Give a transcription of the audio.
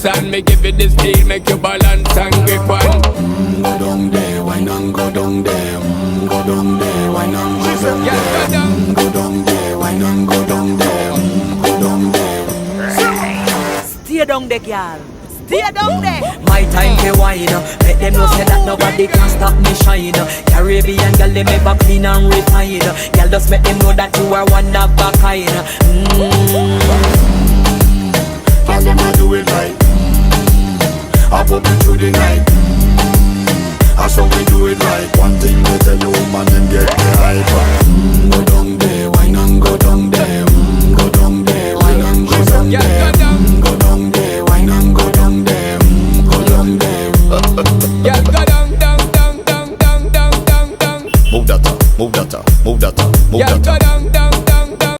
and me give it the steel, make you balance and grip on. Go down there, why not go down there? Go down there, why not go down there? Go down there, why not go down there? Go down there. Stay down there, girl. Stay down there. My time to wine, let them know say that nobody can stop me shine. Caribbean girl, they never clean and refine. Girl, just make them know that you are one of a kind.